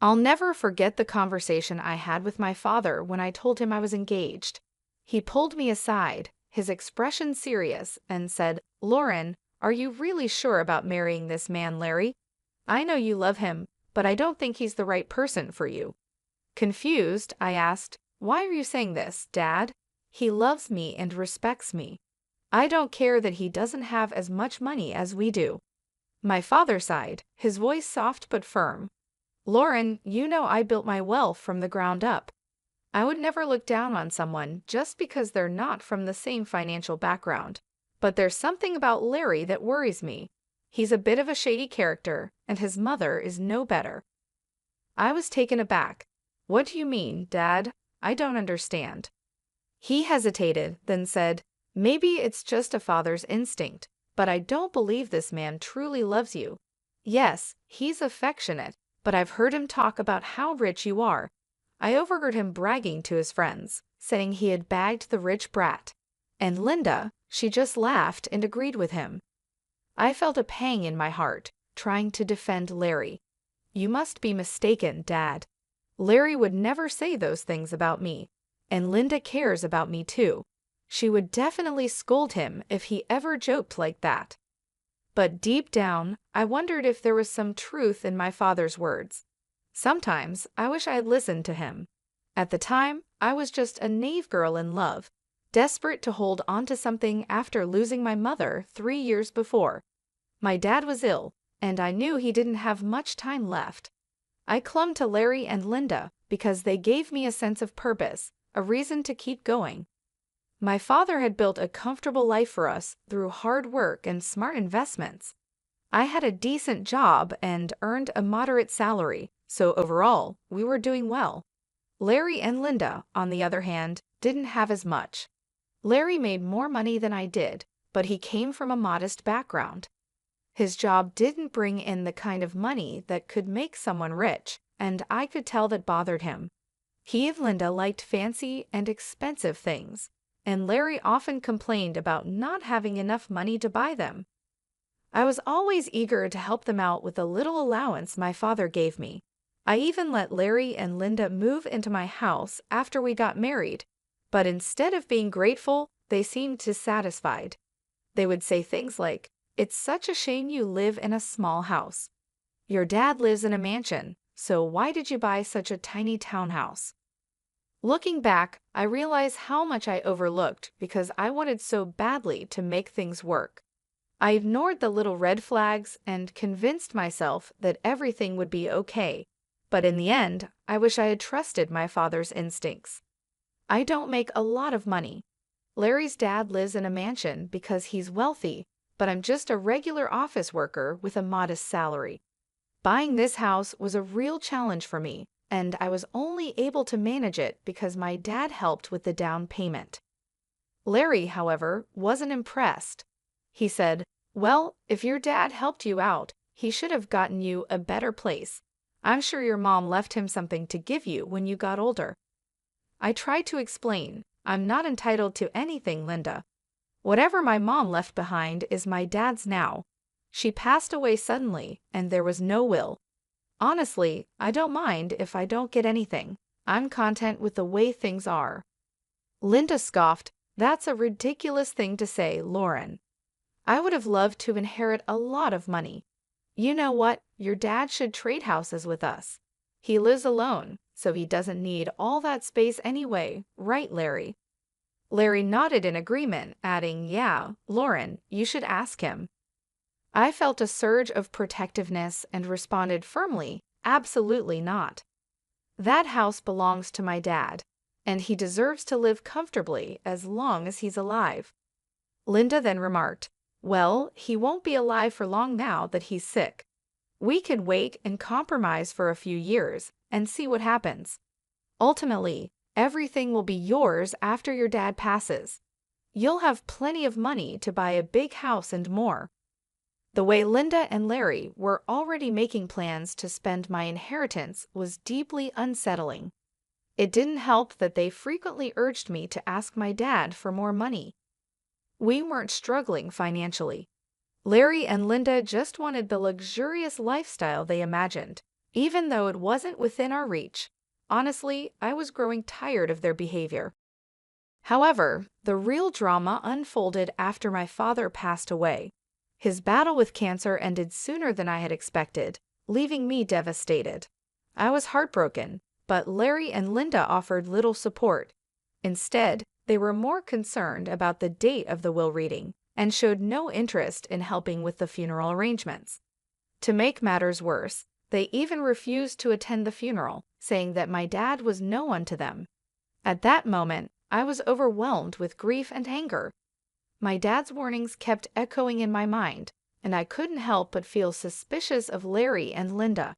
I'll never forget the conversation I had with my father when I told him I was engaged. He pulled me aside, his expression serious, and said, "Lauren, are you really sure about marrying this man, Larry? I know you love him, but I don't think he's the right person for you." Confused, I asked, "Why are you saying this, Dad? He loves me and respects me. I don't care that he doesn't have as much money as we do." My father sighed, his voice soft but firm. "Lauren, you know I built my wealth from the ground up. I would never look down on someone just because they're not from the same financial background. But there's something about Larry that worries me. He's a bit of a shady character, and his mother is no better." I was taken aback. "What do you mean, Dad? I don't understand." He hesitated, then said, "Maybe it's just a father's instinct, but I don't believe this man truly loves you. Yes, he's affectionate, but I've heard him talk about how rich you are. I overheard him bragging to his friends, saying he had bagged the rich brat. And Linda, she just laughed and agreed with him." I felt a pang in my heart, trying to defend Larry. "You must be mistaken, Dad. Larry would never say those things about me. And Linda cares about me too. She would definitely scold him if he ever joked like that." But deep down, I wondered if there was some truth in my father's words. Sometimes I wish I had listened to him. At the time, I was just a naive girl in love, desperate to hold on to something after losing my mother 3 years before. My dad was ill, and I knew he didn't have much time left. I clung to Larry and Linda because they gave me a sense of purpose, a reason to keep going. My father had built a comfortable life for us through hard work and smart investments. I had a decent job and earned a moderate salary, so overall, we were doing well. Larry and Linda, on the other hand, didn't have as much. Larry made more money than I did, but he came from a modest background. His job didn't bring in the kind of money that could make someone rich, and I could tell that bothered him. He and Linda liked fancy and expensive things, and Larry often complained about not having enough money to buy them. I was always eager to help them out with the little allowance my father gave me. I even let Larry and Linda move into my house after we got married, but instead of being grateful, they seemed dissatisfied. They would say things like, "It's such a shame you live in a small house. Your dad lives in a mansion, so why did you buy such a tiny townhouse?" Looking back, I realize how much I overlooked because I wanted so badly to make things work. I ignored the little red flags and convinced myself that everything would be okay. But in the end, I wish I had trusted my father's instincts. I don't make a lot of money. Larry's dad lives in a mansion because he's wealthy, but I'm just a regular office worker with a modest salary. Buying this house was a real challenge for me, and I was only able to manage it because my dad helped with the down payment. Larry, however, wasn't impressed. He said, "Well, if your dad helped you out, he should have gotten you a better place. I'm sure your mom left him something to give you when you got older." I tried to explain, "I'm not entitled to anything, Linda. Whatever my mom left behind is my dad's now. She passed away suddenly, and there was no will. Honestly, I don't mind if I don't get anything. I'm content with the way things are." Linda scoffed, "That's a ridiculous thing to say, Lauren. I would have loved to inherit a lot of money. You know what? Your dad should trade houses with us. He lives alone, so he doesn't need all that space anyway, right, Larry?" Larry nodded in agreement, adding, "Yeah, Lauren, you should ask him." I felt a surge of protectiveness and responded firmly, "Absolutely not. That house belongs to my dad, and he deserves to live comfortably as long as he's alive." Linda then remarked, "Well, he won't be alive for long now that he's sick. We can wait and compromise for a few years and see what happens. Ultimately, everything will be yours after your dad passes. You'll have plenty of money to buy a big house and more." The way Linda and Larry were already making plans to spend my inheritance was deeply unsettling. It didn't help that they frequently urged me to ask my dad for more money. We weren't struggling financially. Larry and Linda just wanted the luxurious lifestyle they imagined, even though it wasn't within our reach. Honestly, I was growing tired of their behavior. However, the real drama unfolded after my father passed away. His battle with cancer ended sooner than I had expected, leaving me devastated. I was heartbroken, but Larry and Linda offered little support. Instead, they were more concerned about the date of the will reading and showed no interest in helping with the funeral arrangements. To make matters worse, they even refused to attend the funeral, saying that my dad was no one to them. At that moment, I was overwhelmed with grief and anger. My dad's warnings kept echoing in my mind, and I couldn't help but feel suspicious of Larry and Linda.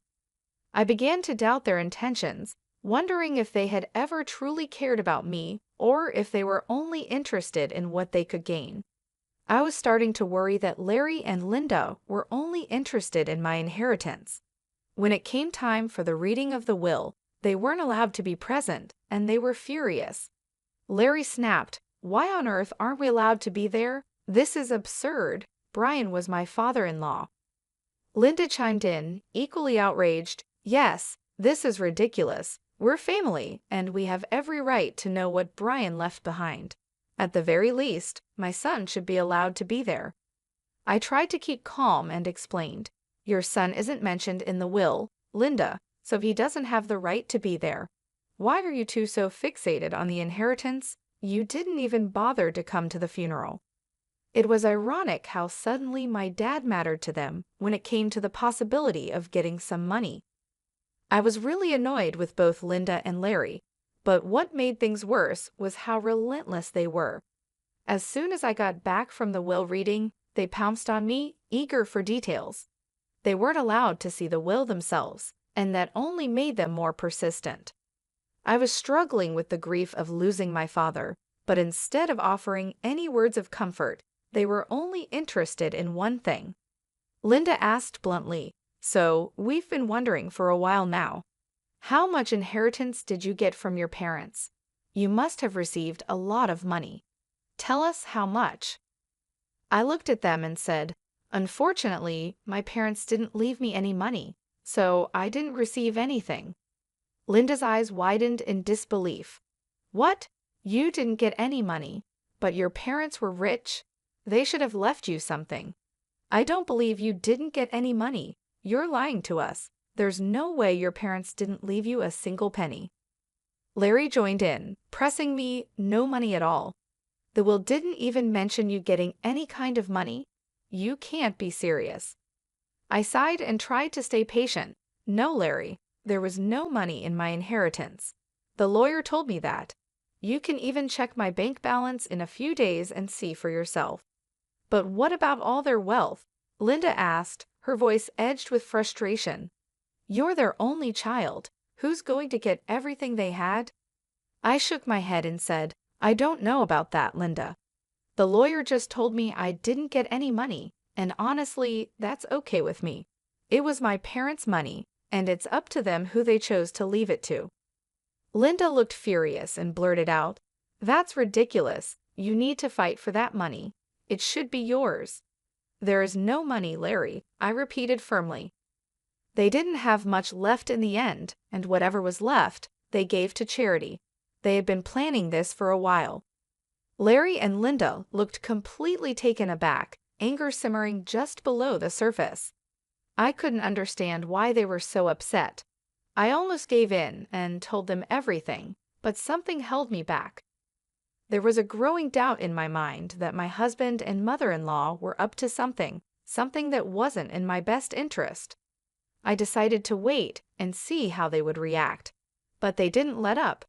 I began to doubt their intentions, wondering if they had ever truly cared about me or if they were only interested in what they could gain. I was starting to worry that Larry and Linda were only interested in my inheritance. When it came time for the reading of the will, they weren't allowed to be present, and they were furious. Larry snapped, "Why on earth aren't we allowed to be there? This is absurd. Brian was my father-in-law." Linda chimed in, equally outraged, "Yes, this is ridiculous. We're family, and we have every right to know what Brian left behind. At the very least, my son should be allowed to be there." I tried to keep calm and explained, "Your son isn't mentioned in the will, Linda, so he doesn't have the right to be there. Why are you two so fixated on the inheritance? You didn't even bother to come to the funeral." It was ironic how suddenly my dad mattered to them when it came to the possibility of getting some money. I was really annoyed with both Linda and Larry, but what made things worse was how relentless they were. As soon as I got back from the will reading, they pounced on me, eager for details. They weren't allowed to see the will themselves, and that only made them more persistent. I was struggling with the grief of losing my father, but instead of offering any words of comfort, they were only interested in one thing. Linda asked bluntly, "So, we've been wondering for a while now. How much inheritance did you get from your parents? You must have received a lot of money. Tell us how much." I looked at them and said, "Unfortunately, my parents didn't leave me any money, so I didn't receive anything." Linda's eyes widened in disbelief. "What? You didn't get any money, but your parents were rich? They should have left you something. I don't believe you didn't get any money. You're lying to us. There's no way your parents didn't leave you a single penny." Larry joined in, pressing me, "No money at all. The will didn't even mention you getting any kind of money. You can't be serious." I sighed and tried to stay patient. "No, Larry, there was no money in my inheritance. The lawyer told me that. You can even check my bank balance in a few days and see for yourself." "But what about all their wealth?" Linda asked, her voice edged with frustration. "You're their only child. Who's going to get everything they had?" I shook my head and said, "I don't know about that, Linda. The lawyer just told me I didn't get any money, and honestly, that's okay with me. It was my parents' money, and it's up to them who they chose to leave it to." Linda looked furious and blurted out, "That's ridiculous. You need to fight for that money. It should be yours." "There is no money, Larry," I repeated firmly. They didn't have much left in the end, and whatever was left, they gave to charity. They had been planning this for a while. Larry and Linda looked completely taken aback, anger simmering just below the surface. I couldn't understand why they were so upset. I almost gave in and told them everything, but something held me back. There was a growing doubt in my mind that my husband and mother-in-law were up to something that wasn't in my best interest. I decided to wait and see how they would react, but they didn't let up.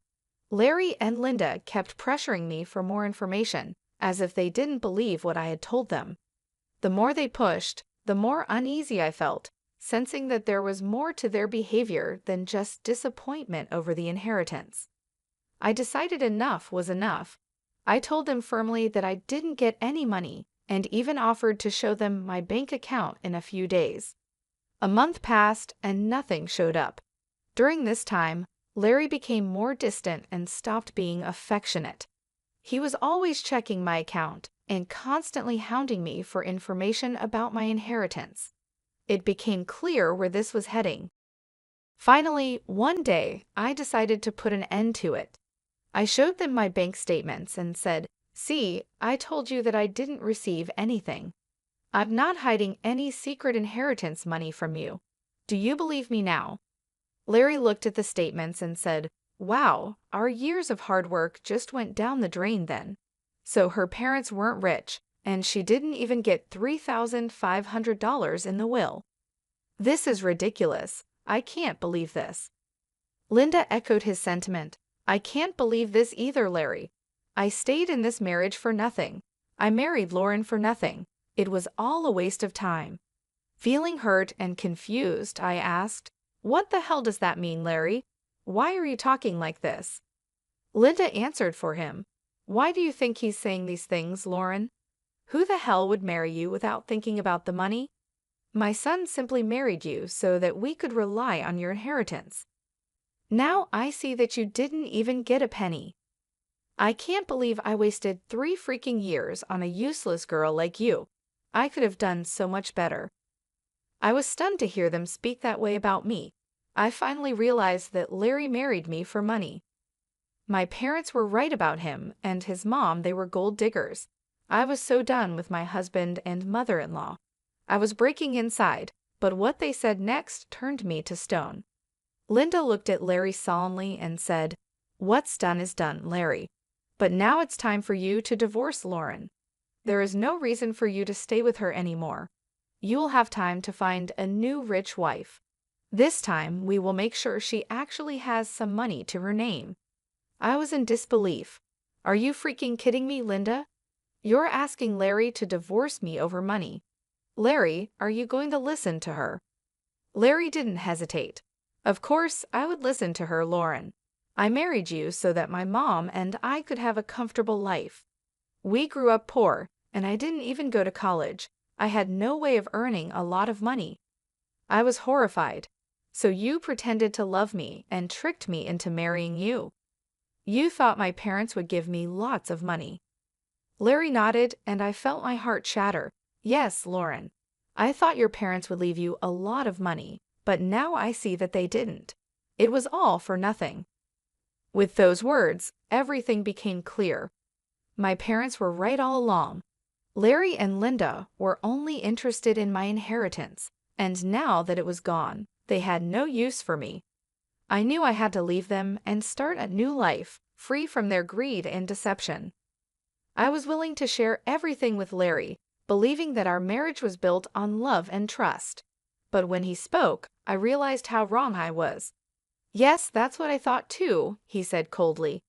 Larry and Linda kept pressuring me for more information, as if they didn't believe what I had told them. The more they pushed, the more uneasy I felt, sensing that there was more to their behavior than just disappointment over the inheritance. I decided enough was enough. I told them firmly that I didn't get any money, and even offered to show them my bank account in a few days. A month passed and nothing showed up. During this time, Larry became more distant and stopped being affectionate. He was always checking my account and constantly hounding me for information about my inheritance. It became clear where this was heading. Finally, one day, I decided to put an end to it. I showed them my bank statements and said, "See, I told you that I didn't receive anything. I'm not hiding any secret inheritance money from you. Do you believe me now?" Larry looked at the statements and said, "Wow, our years of hard work just went down the drain then. So her parents weren't rich, and she didn't even get $3,500 in the will. This is ridiculous. I can't believe this." Linda echoed his sentiment. "I can't believe this either, Larry. I stayed in this marriage for nothing. I married Lauren for nothing. It was all a waste of time." Feeling hurt and confused, I asked, "What the hell does that mean, Larry? Why are you talking like this?" Linda answered for him. "Why do you think he's saying these things, Lauren? Who the hell would marry you without thinking about the money? My son simply married you so that we could rely on your inheritance. Now I see that you didn't even get a penny. I can't believe I wasted 3 freaking years on a useless girl like you. I could have done so much better." I was stunned to hear them speak that way about me. I finally realized that Larry married me for money. My parents were right about him and his mom. They were gold diggers. I was so done with my husband and mother-in-law. I was breaking inside, but what they said next turned me to stone. Linda looked at Larry solemnly and said, "What's done is done, Larry. But now it's time for you to divorce Lauren. There is no reason for you to stay with her anymore. You will have time to find a new rich wife. This time, we will make sure she actually has some money to her name." I was in disbelief. "Are you freaking kidding me, Linda? You're asking Larry to divorce me over money. Larry, are you going to listen to her?" Larry didn't hesitate. "Of course, I would listen to her, Lauren. I married you so that my mom and I could have a comfortable life. We grew up poor, and I didn't even go to college. I had no way of earning a lot of money." I was horrified. "So you pretended to love me and tricked me into marrying you? You thought my parents would give me lots of money?" Larry nodded, and I felt my heart shatter. "Yes, Lauren. I thought your parents would leave you a lot of money, but now I see that they didn't. It was all for nothing." With those words, everything became clear. My parents were right all along. Larry and Linda were only interested in my inheritance, and now that it was gone, they had no use for me. I knew I had to leave them and start a new life, free from their greed and deception. I was willing to share everything with Larry, believing that our marriage was built on love and trust. But when he spoke, I realized how wrong I was. "Yes, that's what I thought too," he said coldly.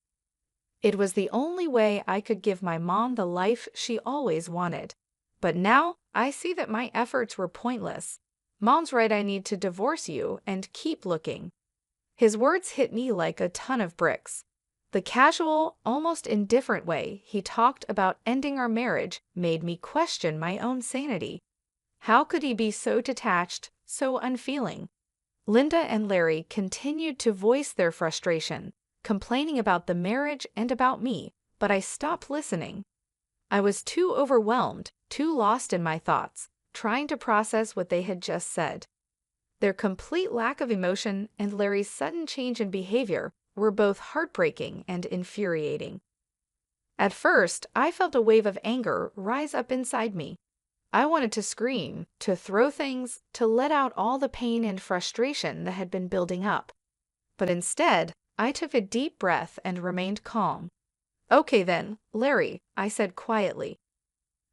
"It was the only way I could give my mom the life she always wanted. But now I see that my efforts were pointless. Mom's right, I need to divorce you and keep looking." His words hit me like a ton of bricks. The casual, almost indifferent way he talked about ending our marriage made me question my own sanity. How could he be so detached, so unfeeling? Linda and Larry continued to voice their frustration, complaining about the marriage and about me, but I stopped listening. I was too overwhelmed, too lost in my thoughts, trying to process what they had just said. Their complete lack of emotion and Larry's sudden change in behavior were both heartbreaking and infuriating. At first, I felt a wave of anger rise up inside me. I wanted to scream, to throw things, to let out all the pain and frustration that had been building up. But instead, I took a deep breath and remained calm. "Okay then, Larry," I said quietly.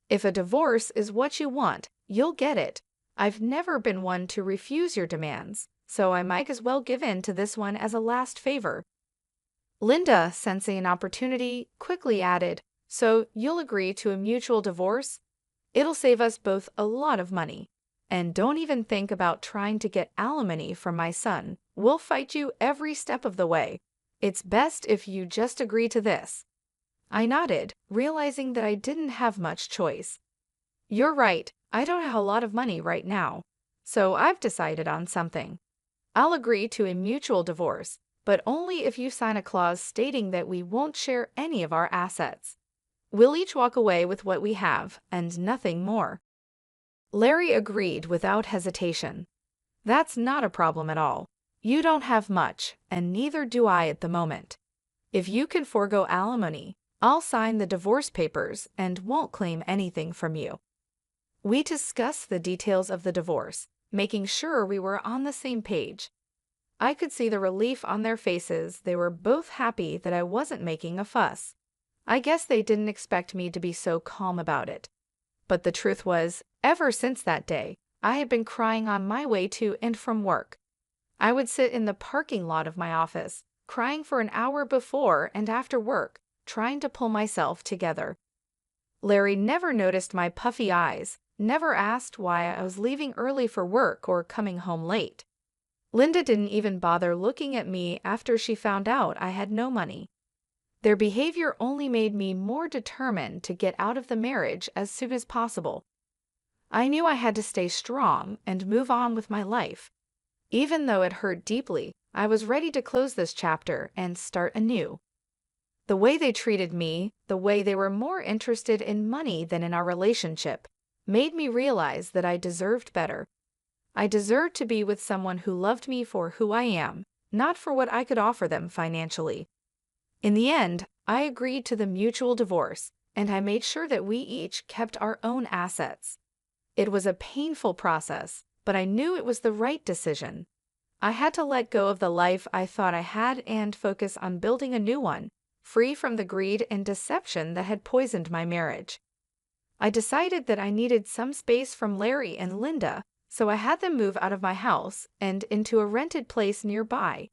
"If a divorce is what you want, you'll get it. I've never been one to refuse your demands, so I might as well give in to this one as a last favor." Linda, sensing an opportunity, quickly added, "So you'll agree to a mutual divorce? It'll save us both a lot of money. And don't even think about trying to get alimony from my son. We'll fight you every step of the way. It's best if you just agree to this." I nodded, realizing that I didn't have much choice. "You're right, I don't have a lot of money right now. So I've decided on something. I'll agree to a mutual divorce, but only if you sign a clause stating that we won't share any of our assets. We'll each walk away with what we have, and nothing more." Larry agreed without hesitation. "That's not a problem at all. You don't have much, and neither do I at the moment. If you can forego alimony, I'll sign the divorce papers and won't claim anything from you." We discussed the details of the divorce, making sure we were on the same page. I could see the relief on their faces. They were both happy that I wasn't making a fuss. I guess they didn't expect me to be so calm about it. But the truth was, ever since that day, I had been crying on my way to and from work. I would sit in the parking lot of my office, crying for an hour before and after work, trying to pull myself together. Larry never noticed my puffy eyes, never asked why I was leaving early for work or coming home late. Linda didn't even bother looking at me after she found out I had no money. Their behavior only made me more determined to get out of the marriage as soon as possible. I knew I had to stay strong and move on with my life. Even though it hurt deeply, I was ready to close this chapter and start anew. The way they treated me, the way they were more interested in money than in our relationship, made me realize that I deserved better. I deserved to be with someone who loved me for who I am, not for what I could offer them financially. In the end, I agreed to the mutual divorce, and I made sure that we each kept our own assets. It was a painful process, but I knew it was the right decision. I had to let go of the life I thought I had and focus on building a new one, free from the greed and deception that had poisoned my marriage. I decided that I needed some space from Larry and Linda, so I had them move out of my house and into a rented place nearby.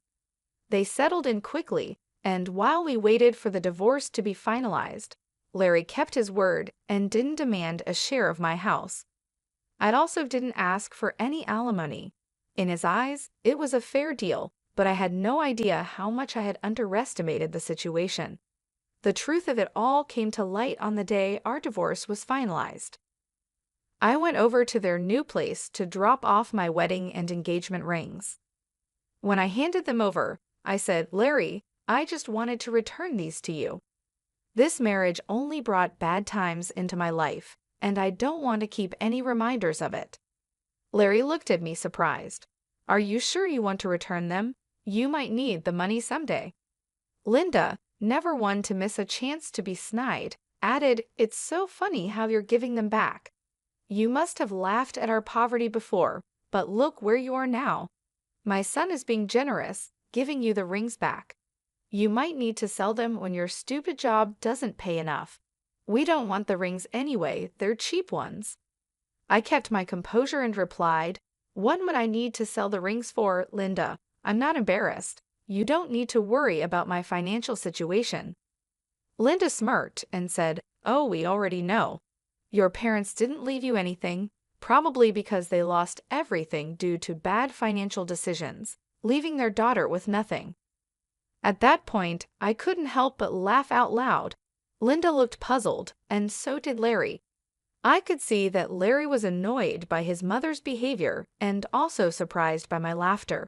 They settled in quickly, and while we waited for the divorce to be finalized, Larry kept his word and didn't demand a share of my house. I also didn't ask for any alimony. In his eyes, it was a fair deal, but I had no idea how much I had underestimated the situation. The truth of it all came to light on the day our divorce was finalized. I went over to their new place to drop off my wedding and engagement rings. When I handed them over, I said, "Larry, I just wanted to return these to you. This marriage only brought bad times into my life, and I don't want to keep any reminders of it." Larry looked at me surprised. "Are you sure you want to return them? You might need the money someday." Linda, never one to miss a chance to be snide, added, "It's so funny how you're giving them back. You must have laughed at our poverty before, but look where you are now. My son is being generous, giving you the rings back. You might need to sell them when your stupid job doesn't pay enough. We don't want the rings anyway, they're cheap ones." I kept my composure and replied, "What would I need to sell the rings for, Linda? I'm not embarrassed. You don't need to worry about my financial situation." Linda smirked and said, "Oh, we already know. Your parents didn't leave you anything, probably because they lost everything due to bad financial decisions, leaving their daughter with nothing." At that point, I couldn't help but laugh out loud. Linda looked puzzled, and so did Larry. I could see that Larry was annoyed by his mother's behavior and also surprised by my laughter.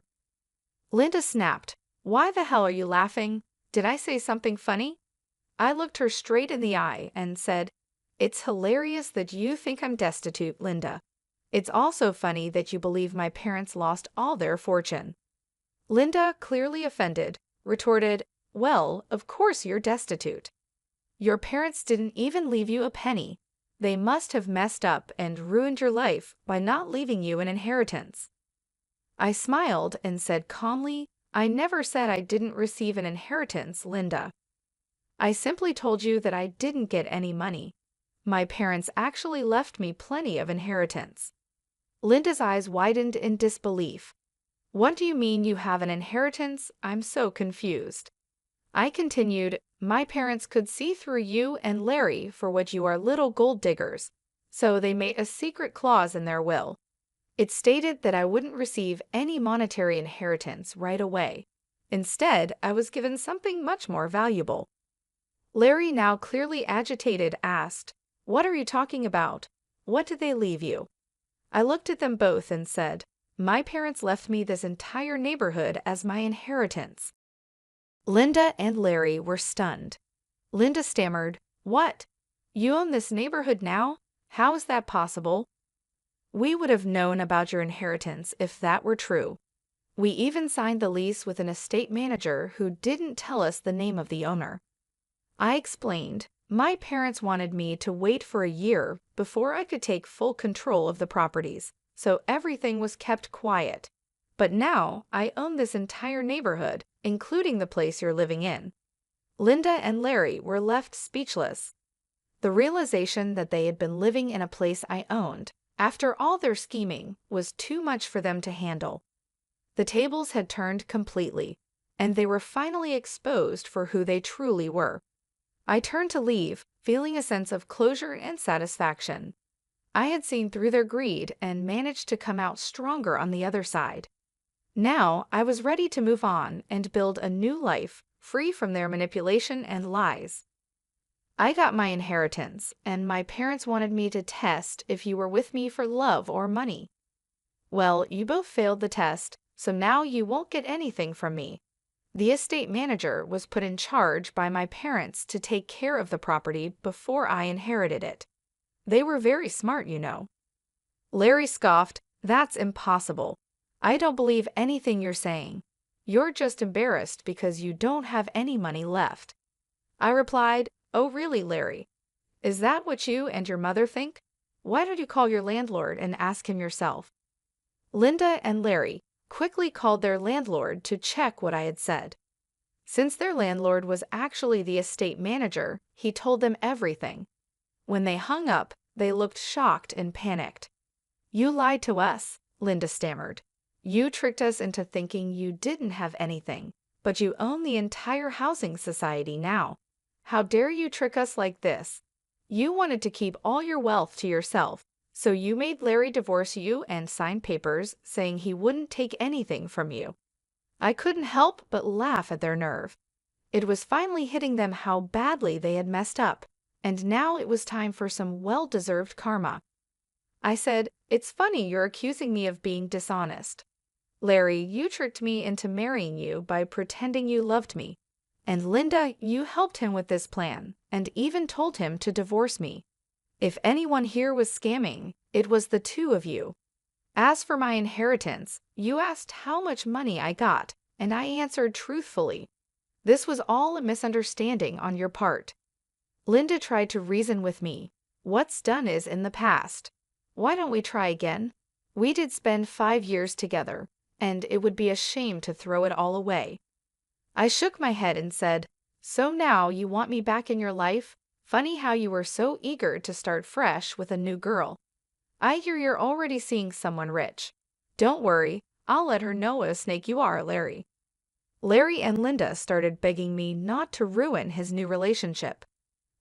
Linda snapped, "Why the hell are you laughing? Did I say something funny?" I looked her straight in the eye and said, "It's hilarious that you think I'm destitute, Linda. It's also funny that you believe my parents lost all their fortune." Linda, clearly offended, retorted, "Well, of course you're destitute. Your parents didn't even leave you a penny. They must have messed up and ruined your life by not leaving you an inheritance." I smiled and said calmly, "I never said I didn't receive an inheritance, Linda. I simply told you that I didn't get any money. My parents actually left me plenty of inheritance." Linda's eyes widened in disbelief. "What do you mean you have an inheritance? I'm so confused." I continued, "My parents could see through you and Larry for what you are, little gold diggers, so they made a secret clause in their will. It stated that I wouldn't receive any monetary inheritance right away. Instead, I was given something much more valuable." Larry, now clearly agitated, asked, "What are you talking about? What did they leave you?" I looked at them both and said, "My parents left me this entire neighborhood as my inheritance." Linda and Larry were stunned. Linda stammered, "What? You own this neighborhood now? How is that possible?" "We would have known about your inheritance if that were true. We even signed the lease with an estate manager who didn't tell us the name of the owner. I explained, my parents wanted me to wait for a year before I could take full control of the properties, so everything was kept quiet. But now I own this entire neighborhood, including the place you're living in. Linda and Larry were left speechless. The realization that they had been living in a place I owned, after all their scheming, was too much for them to handle. The tables had turned completely, and they were finally exposed for who they truly were. I turned to leave, feeling a sense of closure and satisfaction. I had seen through their greed and managed to come out stronger on the other side. Now I was ready to move on and build a new life, free from their manipulation and lies. I got my inheritance, and my parents wanted me to test if you were with me for love or money. Well, you both failed the test, so now you won't get anything from me. The estate manager was put in charge by my parents to take care of the property before I inherited it. They were very smart, you know. Larry scoffed, "That's impossible. I don't believe anything you're saying. You're just embarrassed because you don't have any money left." I replied, "Oh really, Larry? Is that what you and your mother think? Why don't you call your landlord and ask him yourself?" Linda and Larry quickly called their landlord to check what I had said. Since their landlord was actually the estate manager, he told them everything. When they hung up, they looked shocked and panicked. "You lied to us," Linda stammered. "You tricked us into thinking you didn't have anything, but you own the entire housing society now. How dare you trick us like this? You wanted to keep all your wealth to yourself, so you made Larry divorce you and sign papers saying he wouldn't take anything from you." I couldn't help but laugh at their nerve. It was finally hitting them how badly they had messed up, and now it was time for some well-deserved karma. I said, "It's funny you're accusing me of being dishonest. Larry, you tricked me into marrying you by pretending you loved me. And Linda, you helped him with this plan and even told him to divorce me. If anyone here was scamming, it was the two of you. As for my inheritance, you asked how much money I got, and I answered truthfully. This was all a misunderstanding on your part." Linda tried to reason with me. "What's done is in the past. Why don't we try again? We did spend 5 years together, and it would be a shame to throw it all away." I shook my head and said, "So now you want me back in your life? Funny how you were so eager to start fresh with a new girl. I hear you're already seeing someone rich. Don't worry, I'll let her know what a snake you are, Larry." Larry and Linda started begging me not to ruin his new relationship.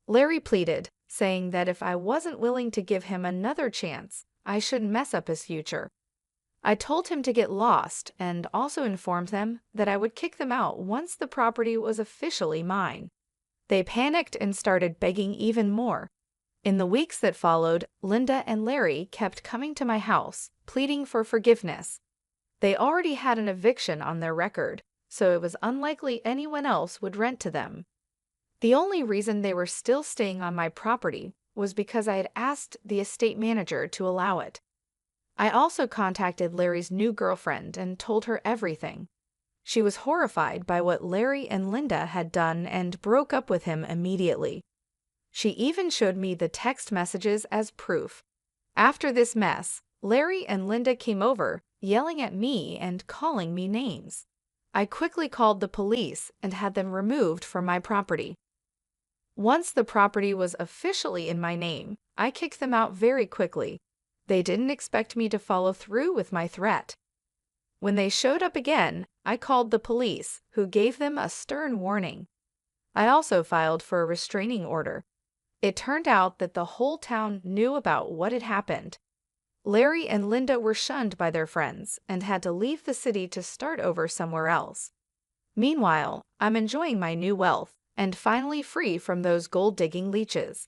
Larry pleaded, saying that if I wasn't willing to give him another chance, I shouldn't mess up his future. I told him to get lost and also informed them that I would kick them out once the property was officially mine. They panicked and started begging even more. In the weeks that followed, Linda and Larry kept coming to my house, pleading for forgiveness. They already had an eviction on their record, so it was unlikely anyone else would rent to them. The only reason they were still staying on my property was because I had asked the estate manager to allow it. I also contacted Larry's new girlfriend and told her everything. She was horrified by what Larry and Linda had done and broke up with him immediately. She even showed me the text messages as proof. After this mess, Larry and Linda came over, yelling at me and calling me names. I quickly called the police and had them removed from my property. Once the property was officially in my name, I kicked them out very quickly. They didn't expect me to follow through with my threat. When they showed up again, I called the police, who gave them a stern warning. I also filed for a restraining order. It turned out that the whole town knew about what had happened. Larry and Linda were shunned by their friends and had to leave the city to start over somewhere else. Meanwhile, I'm enjoying my new wealth and finally free from those gold-digging leeches.